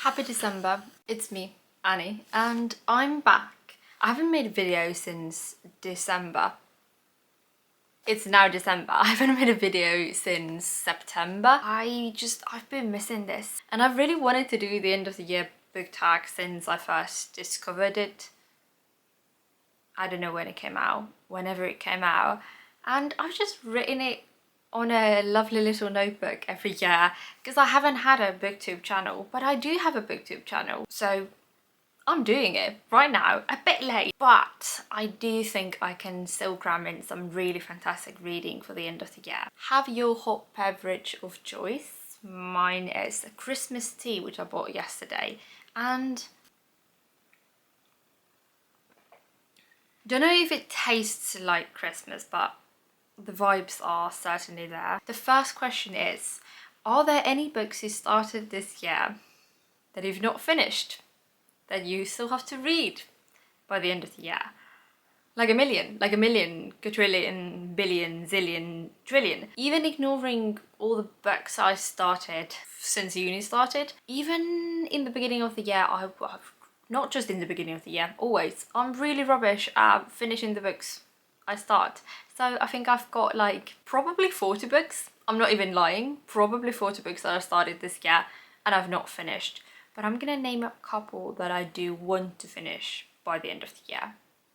Happy December, it's me, Annie, and I'm back. I haven't made a video since December. It's now December. I haven't made a video since September. I've been missing this. And I've really wanted to do the end of the year book tag since I first discovered it. I don't know when it came out, whenever it came out. And I've just written it on a lovely little notebook every year because I haven't had a booktube channel, but I do have a booktube channel, so I'm doing it right now, a bit late, but I do think I can still cram in some really fantastic reading for the end of the year. Have your hot beverage of choice. Mine is a Christmas tea which I bought yesterday, and don't know if it tastes like Christmas, but the vibes are certainly there. The first question is, are there any books you started this year that you've not finished, that you still have to read by the end of the year? Like a million, quadrillion, billion, zillion, trillion. Even ignoring all the books I started since uni started, even in the beginning of the year, not just in the beginning of the year, always. I'm really rubbish at finishing the books I start. So I think I've got like probably 40 books. I'm not even lying. Probably 40 books that I started this year and I've not finished. But I'm gonna name a couple that I do want to finish by the end of the year.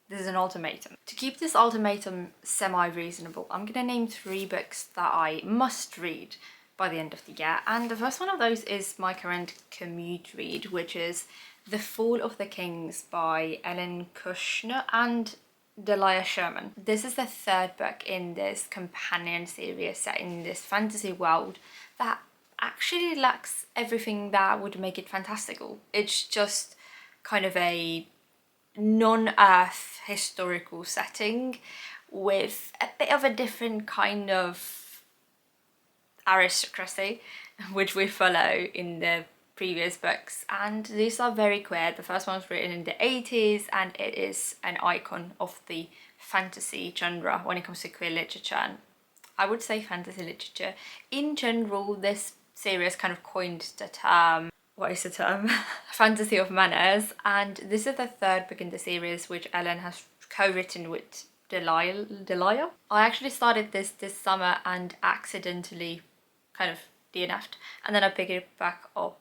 This is an ultimatum. To keep this ultimatum semi-reasonable, I'm gonna name 3 books that I must read by the end of the year. And the first one of those is my current commute read, which is The Fall of the Kings by Kushner and Delia Sherman. This is the 3rd book in this companion series set in this fantasy world that actually lacks everything that would make it fantastical. It's just kind of a non-Earth historical setting with a bit of a different kind of aristocracy which we follow in the previous books, and these are very queer. The first one was written in the 80s and it is an icon of the fantasy genre when it comes to queer literature. And I would say fantasy literature in general. This series kind of coined the term, what is the term? Fantasy of manners, and this is the 3rd book in the series which Ellen has co-written with Delia. I actually started this summer and accidentally kind of DNF'd, and then I picked it back up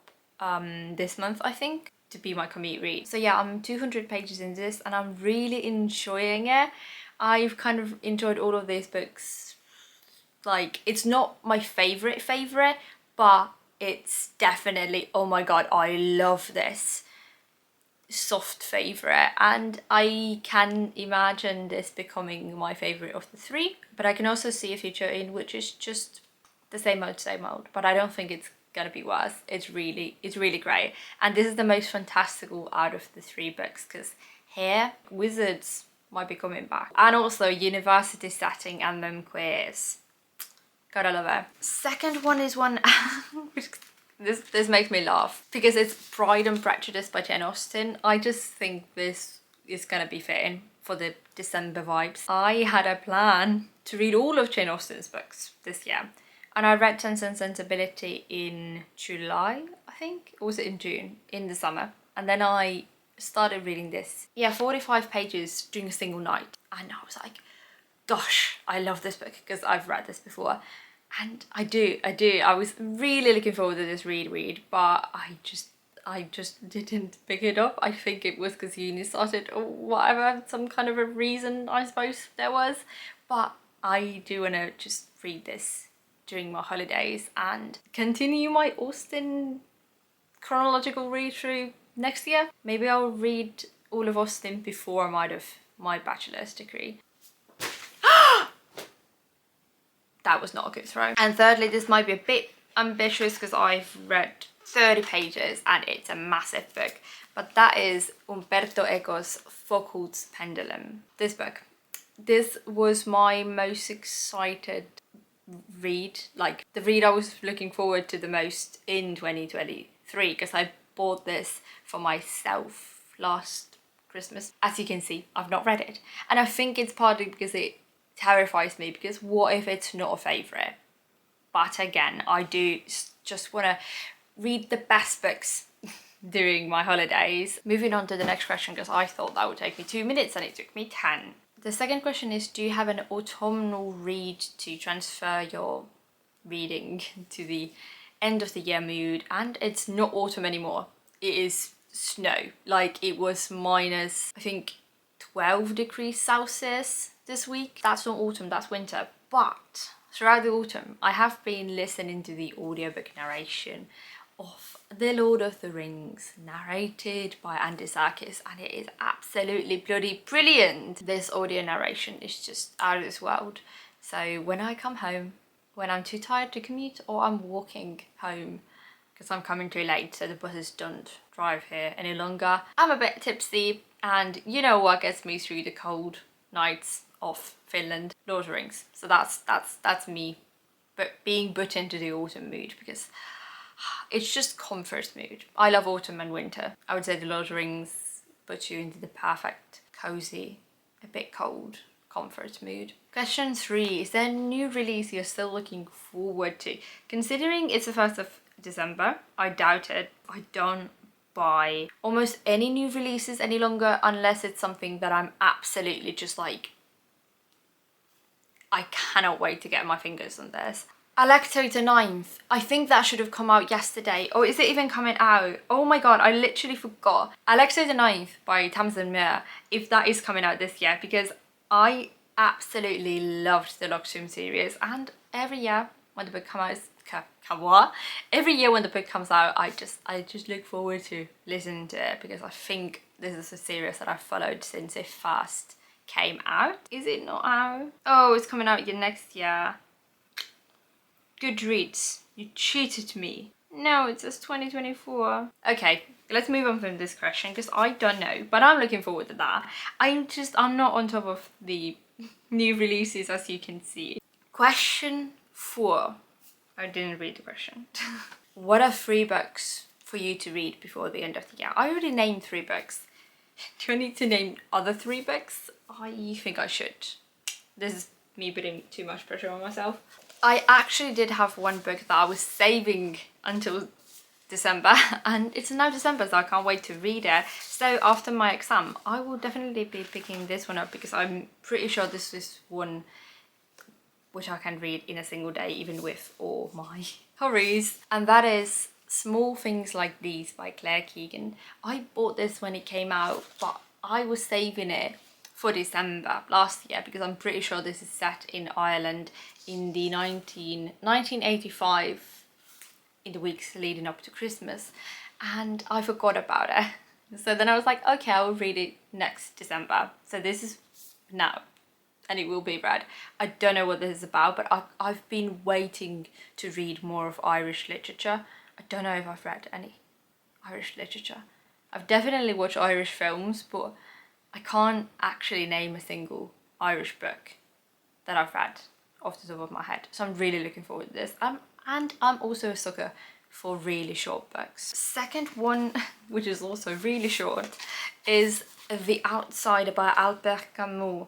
this month, I think, to be my commute read. So yeah, I'm 200 pages into this and I'm really enjoying it. I've kind of enjoyed all of these books. Like, it's not my favorite, but it's definitely, oh my god, I love this, soft favorite, and I can imagine this becoming my favorite of the 3, but I can also see a future in which is just the same old, but I don't think it's gonna be worse. It's really great, and this is the most fantastical out of the 3 books because here wizards might be coming back, and also university setting and them queers. Gotta love it. Second one is one this makes me laugh because it's Pride and Prejudice by Jane Austen. I just think this is gonna be fitting for the December vibes. I had a plan to read all of Jane Austen's books this year, and I read Sense and Sensibility in July, I think, or was it in June, in the summer, and then I started reading this. Yeah, 45 pages during a single night, and I was like, gosh, I love this book because I've read this before, and I do. I was really looking forward to this read, but I just didn't pick it up. I think it was because uni started or whatever, some kind of a reason I suppose there was, but I do want to just read this during my holidays and continue my Austen chronological read through next year. Maybe I'll read all of Austen before I'm out of my bachelor's degree. That was not a good throw. And thirdly, this might be a bit ambitious because I've read 30 pages and it's a massive book, but that is Umberto Eco's Foucault's Pendulum. This book. This was my most excited read, like the read I was looking forward to the most in 2023, because I bought this for myself last Christmas. As you can see, I've not read it, and I think it's partly because it terrifies me, because what if it's not a favourite? But again, I do just want to read the best books during my holidays. Moving on to the next question, because I thought that would take me 2 minutes and it took me 10. The second question is, do you have an autumnal read to transfer your reading to the end of the year mood? And it's not autumn anymore. It is snow. Like, it was minus, I think, 12 degrees Celsius this week. That's not autumn, that's winter. But throughout the autumn, I have been listening to the audiobook narration of The Lord of the Rings, narrated by Andy Serkis, and it is absolutely bloody brilliant. This audio narration is just out of this world. So when I come home, when I'm too tired to commute, or I'm walking home because I'm coming too late so the buses don't drive here any longer, I'm a bit tipsy, and you know what gets me through the cold nights of Finland? Lord of the Rings. So that's me, but being put into the autumn mood, because it's just comfort mood. I love autumn and winter. I would say the Lord of the Rings puts you into the perfect, cozy, a bit cold comfort mood. Question 3. Is there a new release you're still looking forward to? Considering it's the 1st of December, I doubt it. I don't buy almost any new releases any longer unless it's something that I'm absolutely just like, I cannot wait to get my fingers on this. Alecto the 9th. I think that should have come out yesterday. Or is it even coming out? Oh my god, I literally forgot. Alecto the 9th by Tamsyn Muir, if that is coming out this year, because I absolutely loved the Lockdown series, and every year when the book comes out, every year when the book comes out, I just look forward to listening to it, because I think this is a series that I've followed since it first came out. Is it not out? Oh, it's coming out next year. Goodreads, you cheated me. No, it says 2024. Okay, let's move on from this question, because I don't know, but I'm looking forward to that. I'm not on top of the new releases, as you can see. Question 4. I didn't read the question. What are 3 books for you to read before the end of the year? I already named 3 books. Do I need to name other 3 books? I think I should. This is me putting too much pressure on myself. I actually did have one book that I was saving until December, and it's now December, so I can't wait to read it. So after my exam, I will definitely be picking this one up, because I'm pretty sure this is one which I can read in a single day, even with all my hurries. And that is Small Things Like These by Keegan. I bought this when it came out, but I was saving it for December last year, because I'm pretty sure this is set in Ireland in the 1985, in the weeks leading up to Christmas, and I forgot about it. So then I was like, okay, I will read it next December. So this is now, and it will be read. I don't know what this is about, but I've been waiting to read more of Irish literature. I don't know if I've read any Irish literature. I've definitely watched Irish films, but I can't actually name a single Irish book that I've read off the top of my head. So I'm really looking forward to this. And I'm also a sucker for really short books. Second one, which is also really short, is The Outsider by Albert Camus.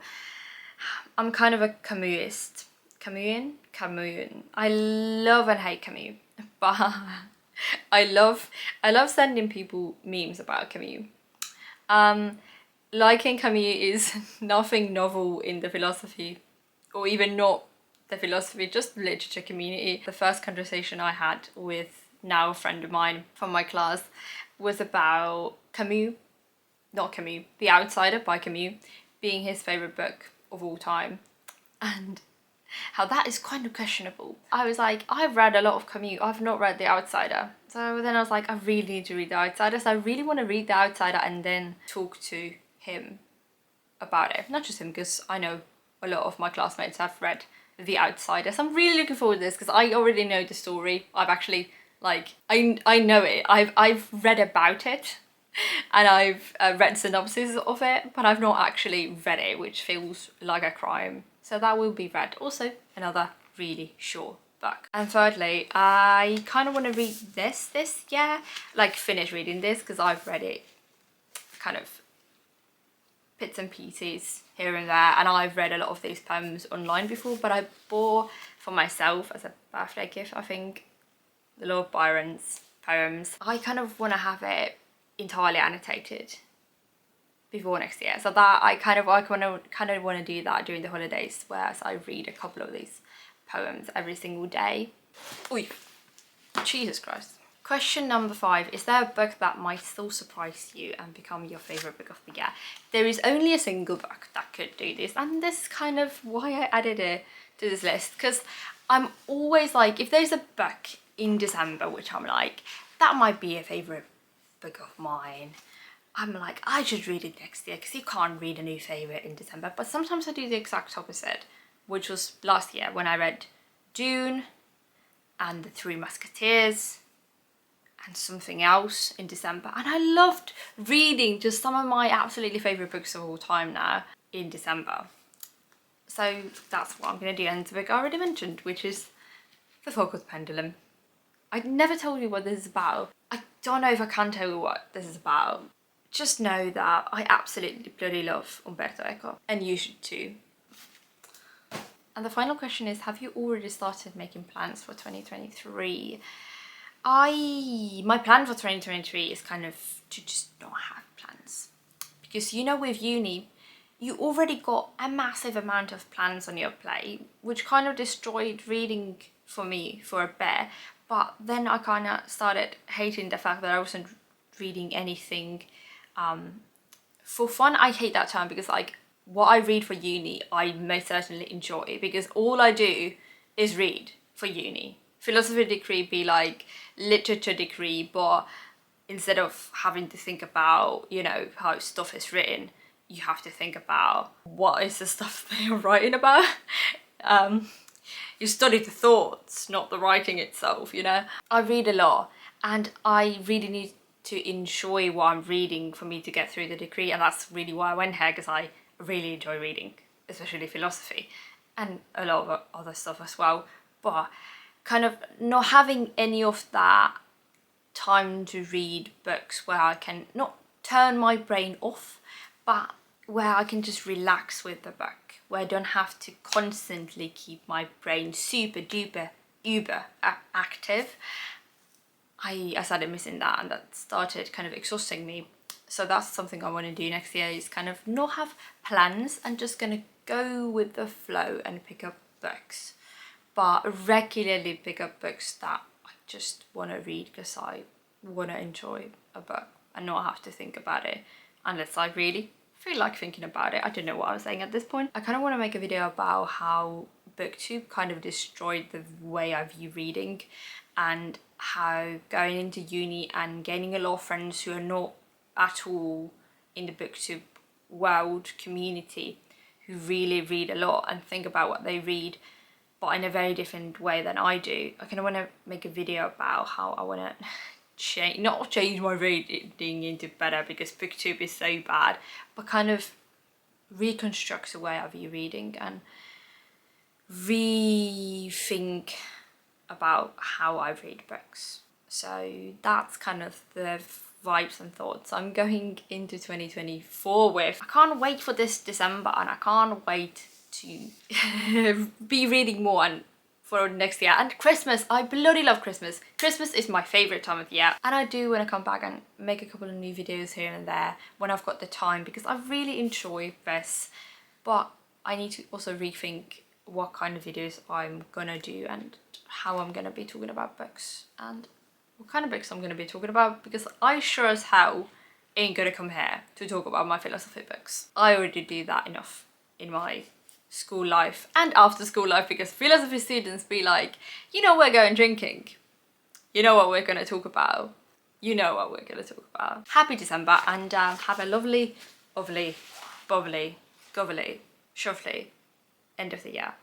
I'm kind of a Camusist. Camusian. I love and hate Camus, but I love sending people memes about Camus. Liking Camus is nothing novel in the philosophy, or even not the philosophy, just literature community. The first conversation I had with now a friend of mine from my class was about Camus, not Camus, The Outsider by Camus being his favourite book of all time, and how that is kind of questionable. I was like, I've read a lot of Camus, I've not read The Outsider. So then I was like, I really need to read The Outsider, so I really want to read The Outsider and then talk to him about it. Not just him, because I know a lot of my classmates have read The Outsider, so I'm really looking forward to this, because I already know the story. I've actually, like, I know it. I've read about it, and I've read synopsis of it, but I've not actually read it, which feels like a crime. So that will be read. Also, another really short book. And thirdly, I kind of want to read this year, like finish reading this, because I've read it kind of bits and pieces here and there, and I've read a lot of these poems online before, but I bought for myself as a birthday gift, I think, the Lord Byron's poems. I kind of want to have it entirely annotated before next year. So that I kind of want to do that during the holidays, whereas I read a couple of these poems every single day. Oy, Jesus Christ. Question number 5. Is there a book that might still surprise you and become your favourite book of the year? There is only a single book that could do this, and this is kind of why I added it to this list, because I'm always like, if there's a book in December which I'm like, that might be a favourite book of mine, I'm like, I should read it next year, because you can't read a new favourite in December. But sometimes I do the exact opposite, which was last year when I read Dune and The Three Musketeers and something else in December, and I loved reading just some of my absolutely favourite books of all time now in December. So that's what I'm going to do, and the book I already mentioned, which is The Focault Pendulum. I never told you what this is about. I don't know if I can tell you what this is about. Just know that I absolutely bloody love Umberto Eco, and you should too. And the final question is, have you already started making plans for 2023? My plan for 2023 is kind of to just not have plans. Because you know, with uni, you already got a massive amount of plans on your plate, which kind of destroyed reading for me for a bit. But then I kind of started hating the fact that I wasn't reading anything for fun. I hate that term, because like, what I read for uni, I most certainly enjoy, because all I do is read for uni. Philosophy degree be like literature degree, but instead of having to think about, you know, how stuff is written, you have to think about what is the stuff they're writing about. You study the thoughts, not the writing itself, you know. I read a lot, and I really need to enjoy what I'm reading for me to get through the degree, and that's really why I went here, because I really enjoy reading, especially philosophy and a lot of other stuff as well. But kind of not having any of that time to read books where I can not turn my brain off, but where I can just relax with the book, where I don't have to constantly keep my brain super duper uber active. I started missing that, and that started kind of exhausting me. So that's something I want to do next year, is kind of not have plans and just gonna go with the flow and pick up books, but regularly pick up books that I just want to read because I want to enjoy a book and not have to think about it unless I really feel like thinking about it. I don't know what I was saying at this point. I kind of want to make a video about how booktube kind of destroyed the way I view reading, and how going into uni and gaining a lot of friends who are not at all in the booktube world community, who really read a lot and think about what they read, but in a very different way than I do. I kind of want to make a video about how I want to not change my reading into better, because booktube is so bad, but kind of reconstruct the way I view reading and rethink about how I read books. So that's kind of the vibes and thoughts I'm going into 2024 with. I can't wait for this December, and I can't wait to be reading more and for next year. And Christmas, I bloody love Christmas. Christmas is my favourite time of the year, and I do want to come back and make a couple of new videos here and there when I've got the time, because I really enjoy this, but I need to also rethink what kind of videos I'm gonna do and how I'm gonna be talking about books and what kind of books I'm gonna be talking about, because I sure as hell ain't gonna come here to talk about my philosophy books. I already do that enough in my school life and after school life, because philosophy students be like, you know, we're going drinking, you know what we're gonna talk about, you know what we're gonna talk about. Happy December, and have a lovely, bubbly, shovely end of the year.